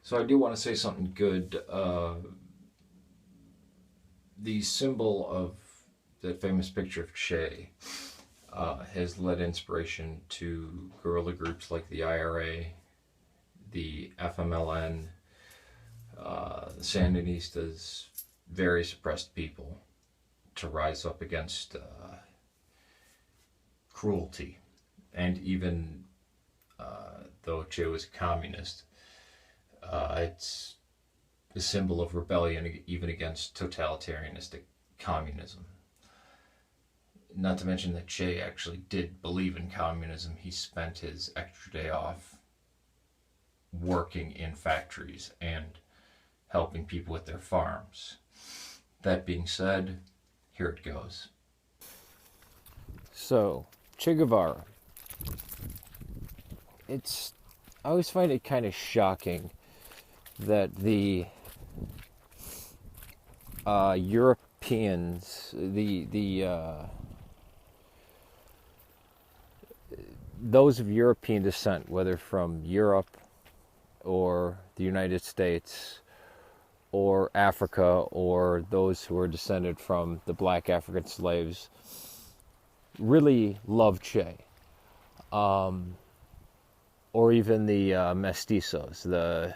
So I do want to say something good. The symbol of that famous picture of Che has led inspiration to guerrilla groups like the IRA, the FMLN, the Sandinistas, various oppressed people to rise up against cruelty. And even though Che was a communist, it's a symbol of rebellion even against totalitarianistic communism. Not to mention that Che actually did believe in communism. He spent his extra day off working in factories and helping people with their farms. That being said, here it goes. So, Che Guevara. I always find it kind of shocking that the Europeans, those of European descent, whether from Europe or the United States or Africa, or those who are descended from the black African slaves, really love Che. Or even the mestizos, the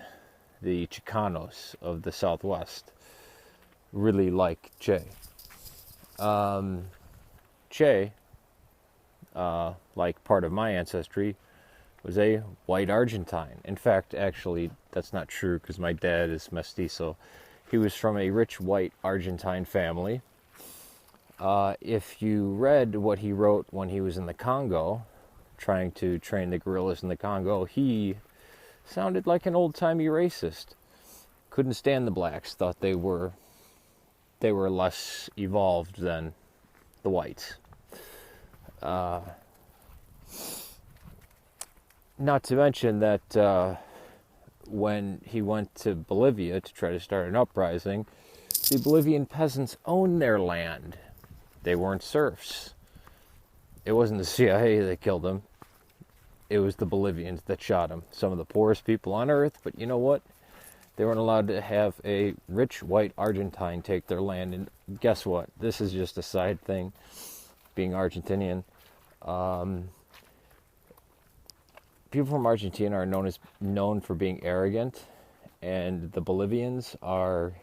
Chicanos of the Southwest, really like Che. Che, like part of my ancestry, was a white Argentine. In fact, actually, that's not true because my dad is mestizo. He was from a rich white Argentine family. If you read what he wrote when he was in the Congo, trying to train the guerrillas in the Congo, he sounded like an old-timey racist. Couldn't stand the blacks, thought they were less evolved than the whites. Not to mention that when he went to Bolivia to try to start an uprising, the Bolivian peasants owned their land. They weren't serfs. It wasn't the CIA that killed him. It was the Bolivians that shot him. Some of the poorest people on earth, but you know what? They weren't allowed to have a rich white Argentine take their land. And guess what? This is just a side thing, being Argentinian. People from Argentina are known for being arrogant, and the Bolivians are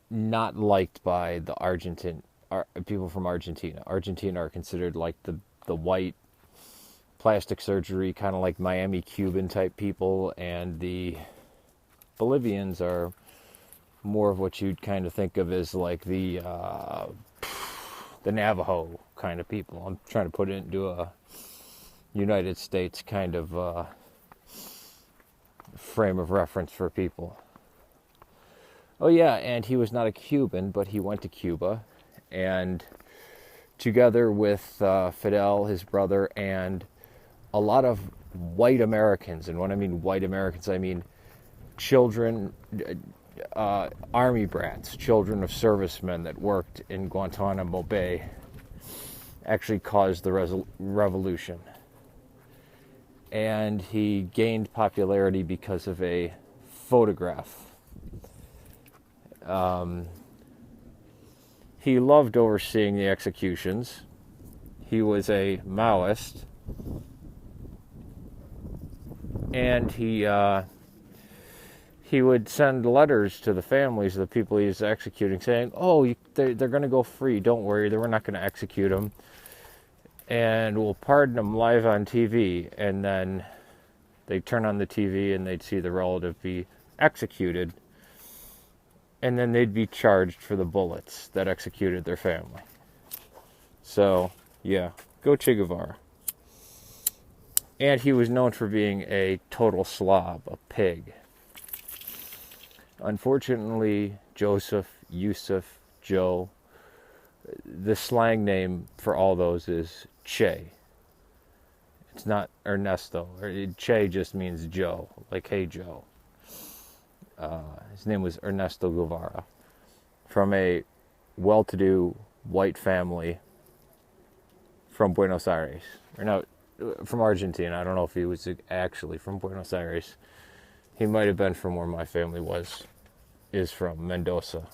not liked by the people from Argentina. Argentina are considered like the white plastic surgery, kind of like Miami Cuban type people, and the Bolivians are more of what you'd kind of think of as like the Navajo kind of people. I'm trying to put it into a United States kind of frame of reference for people. Oh yeah, and he was not a Cuban, but he went to Cuba, and together with Fidel, his brother, and a lot of white Americans, and when I mean white Americans, I mean children, army brats, children of servicemen that worked in Guantanamo Bay, actually caused the revolution. And he gained popularity because of a photograph. He loved overseeing the executions. He was a Maoist. And he would send letters to the families of the people he was executing saying, oh, they're going to go free. Don't worry, we're not going to execute them. And we'll pardon them live on TV. And then they'd turn on the TV and they'd see the relative be executed. And then they'd be charged for the bullets that executed their family. So, yeah, go Che Guevara. And he was known for being a total slob, a pig. Unfortunately, Joseph, Yusuf, Joe, the slang name for all those is Che. It's not Ernesto. Che just means Joe, like, hey, Joe. His name was Ernesto Guevara, from a well-to-do white family from Buenos Aires. Or no, from Argentina. I don't know if he was actually from Buenos Aires. He might have been from where my family is from Mendoza.